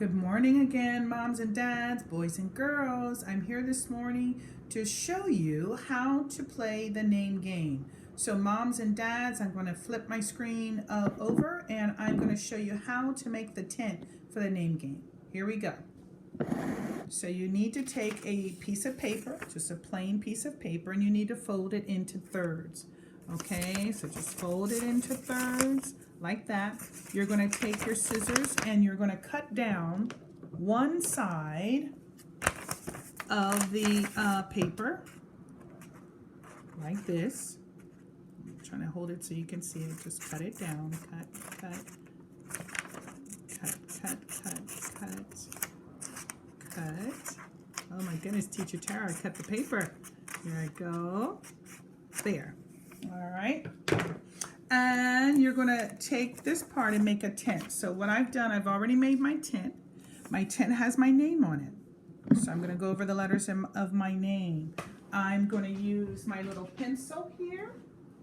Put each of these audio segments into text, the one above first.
Good morning again, moms and dads, boys and girls. I'm here this morning to show you how to play the name game. So moms and dads, I'm going to flip my screen over and I'm going to show you how to make the tent for the name game. Here we go. So you need to take a piece of paper, just a plain piece of paper, and you need to fold it into thirds. Okay, so just fold it into thirds like that. You're going to take your scissors and you're going to cut down one side of the paper like this. I'm trying to hold it so you can see it. Just cut it down. Cut. Oh my goodness, Teacher Tara cut the paper. Here I go. There. All right. And you're going to take this part and make a tent. So what I've done, I've already made my tent. My tent has my name on it. So I'm going to go over the letters of my name. I'm going to use my little pencil here,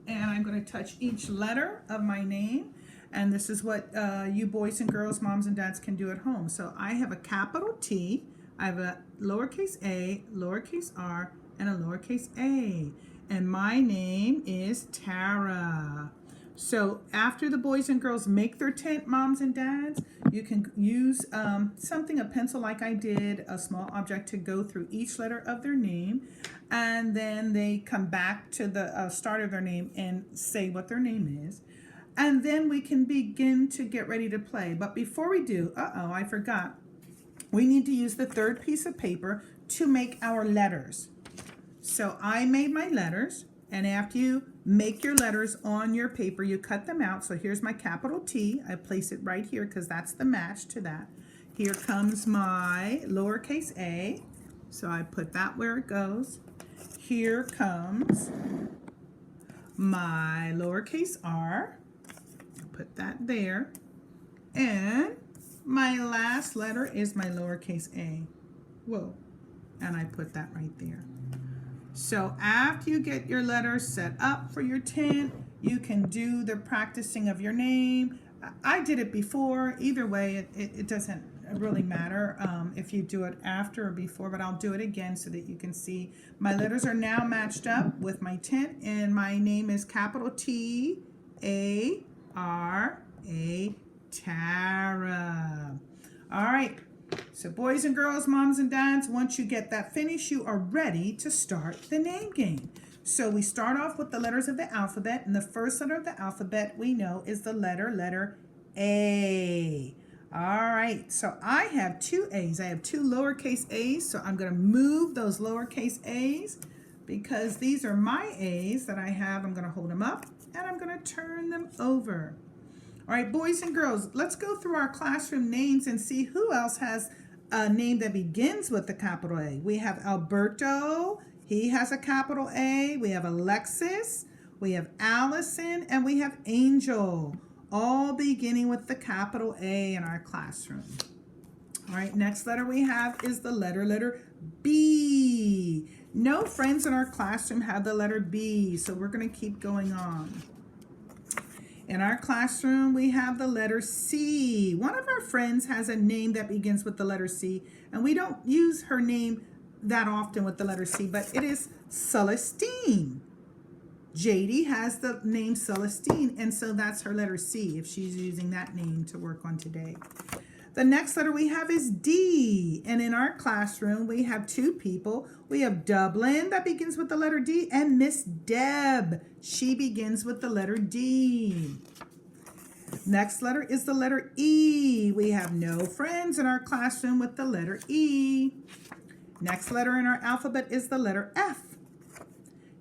and I'm going to touch each letter of my name. And this is what you boys and girls, moms and dads can do at home. So I have a capital T, I have a lowercase a, lowercase r, and a lowercase a. And my name is Tara. So after the boys and girls make their tent, moms and dads, you can use something, a pencil like I did, a small object to go through each letter of their name. And then they come back to the start of their name and say what their name is. And then we can begin to get ready to play. But before we do, I forgot. We need to use the third piece of paper to make our letters. So I made my letters, and after you make your letters on your paper, you cut them out. So here's my capital T. I place it right here because that's the match to that. Here comes my lowercase a. So I put that where it goes. Here comes my lowercase r. Put that there. And my last letter is my lowercase a. Whoa. And I put that right there. So after you get your letters set up for your tent, you can do the practicing of your name. I did it before. Either way, it doesn't really matter if you do it after or before, but I'll do it again so that you can see. My letters are now matched up with my tent, and my name is capital T, A, R, A, Tara. All right. So boys and girls, moms and dads, once you get that finished, you are ready to start the name game. So we start off with the letters of the alphabet, and the first letter of the alphabet we know is the letter A. All right, so I have two A's. I have two lowercase a's, so I'm going to move those lowercase a's because these are my A's that I have. I'm going to hold them up, and I'm going to turn them over. All right, boys and girls, let's go through our classroom names and see who else has a name that begins with the capital A. We have Alberto. He has a capital A. We have Alexis. We have Allison. And we have Angel, all beginning with the capital A in our classroom. All right, next letter we have is the letter B. No friends in our classroom have the letter B, so we're going to keep going on. In our classroom, we have the letter C. One of our friends has a name that begins with the letter C, and we don't use her name that often with the letter C, but it is Celestine. JD has the name Celestine, and so that's her letter C if she's using that name to work on today. The next letter we have is D, and in our classroom, we have two people. We have Dublin that begins with the letter D, and Miss Deb. She begins with the letter D. Next letter is the letter E. We have no friends in our classroom with the letter E. Next letter in our alphabet is the letter F.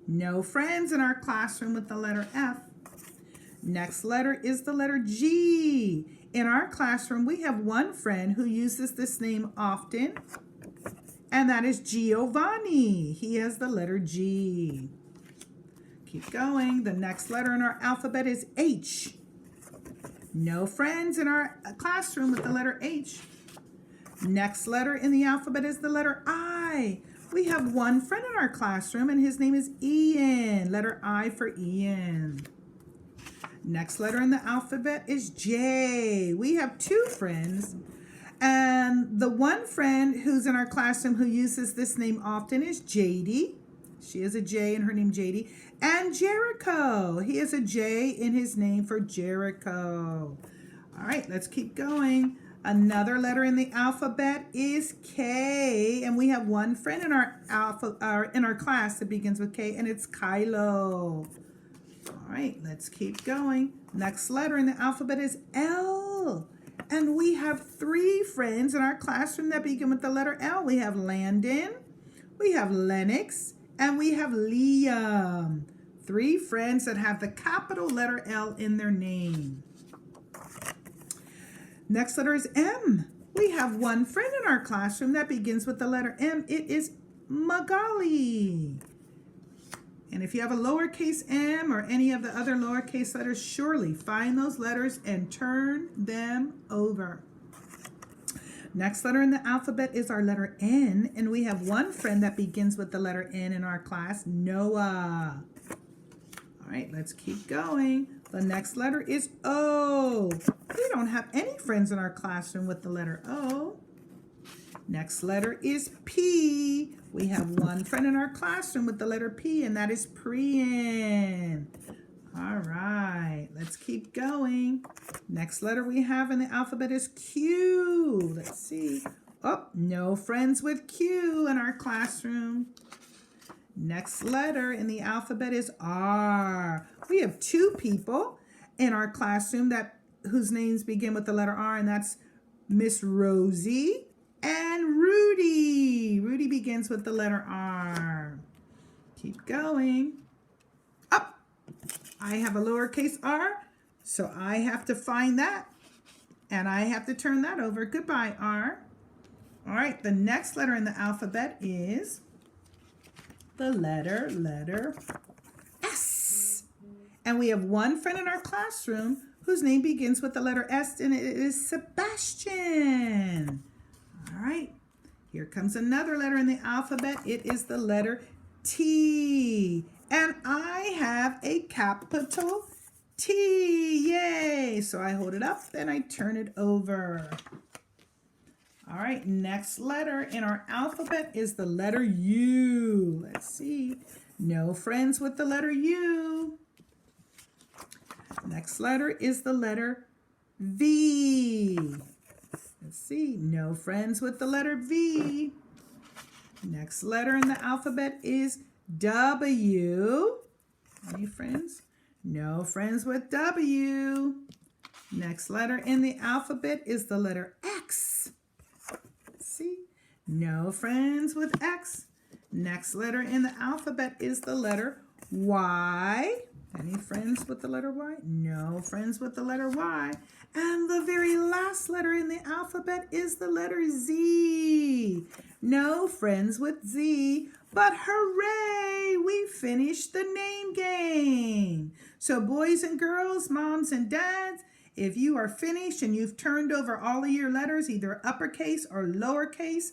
No friends in our classroom with the letter F. Next letter is the letter G. In our classroom, we have one friend who uses this name often, and that is Giovanni. He has the letter G. Keep going. The next letter in our alphabet is H. No friends in our classroom with the letter H. Next letter in the alphabet is the letter I. We have one friend in our classroom, and his name is Ian. Letter I for Ian. Next letter in the alphabet is J. We have two friends, And the one friend who's in our classroom who uses this name often is JD. She is a J in her name, JD. And Jericho. He has a J in his name for Jericho. All right, let's keep going. Another letter in the alphabet is K, and we have one friend in our class that begins with K, and it's Kylo. All right, let's keep going. Next letter in the alphabet is L, and we have three friends in our classroom that begin with the letter L. We have Landon, we have Lennox, and we have Liam. Three friends that have the capital letter L in their name. Next letter is M. We have one friend in our classroom that begins with the letter M. It is Magali. And if you have a lowercase m or any of the other lowercase letters, surely find those letters and turn them over. Next letter in the alphabet is our letter N, and we have one friend that begins with the letter N in our class, Noah. All right, let's keep going. The next letter is O. We don't have any friends in our classroom with the letter O. Next letter is P. We have one friend in our classroom with the letter P, and that is Priyan. All right, let's keep going. Next letter we have in the alphabet is Q. Let's see. Oh, no friends with Q in our classroom. Next letter in the alphabet is R. We have two people in our classroom whose names begin with the letter R, and that's Miss Rosie and Rudy. Rudy begins with the letter R. Keep going. Up. I have a lowercase r, so I have to find that, and I have to turn that over. Goodbye, R. All right, the next letter in the alphabet is the letter S. And we have one friend in our classroom whose name begins with the letter S, and it is Sebastian. All right, here comes another letter in the alphabet. It is the letter T. And I have a capital T. Yay! So I hold it up and I turn it over. All right, next letter in our alphabet is the letter U. Let's see. No friends with the letter U. Next letter is the letter V. Let's see. No friends with the letter V. Next letter in the alphabet is W. Any friends? No friends with W. Next letter in the alphabet is the letter X. See? No friends with X. Next letter in the alphabet is the letter Y. Any friends with the letter Y? No friends with the letter Y. And the very last letter in the alphabet is the letter Z. No friends with Z, but hooray! We finished the name game. So boys and girls, moms and dads, if you are finished and you've turned over all of your letters, either uppercase or lowercase,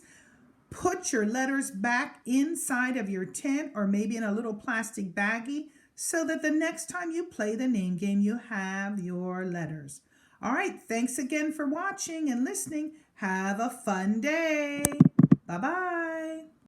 put your letters back inside of your tent or maybe in a little plastic baggie so that the next time you play the name game, you have your letters. All right, thanks again for watching and listening. Have a fun day. Bye-bye.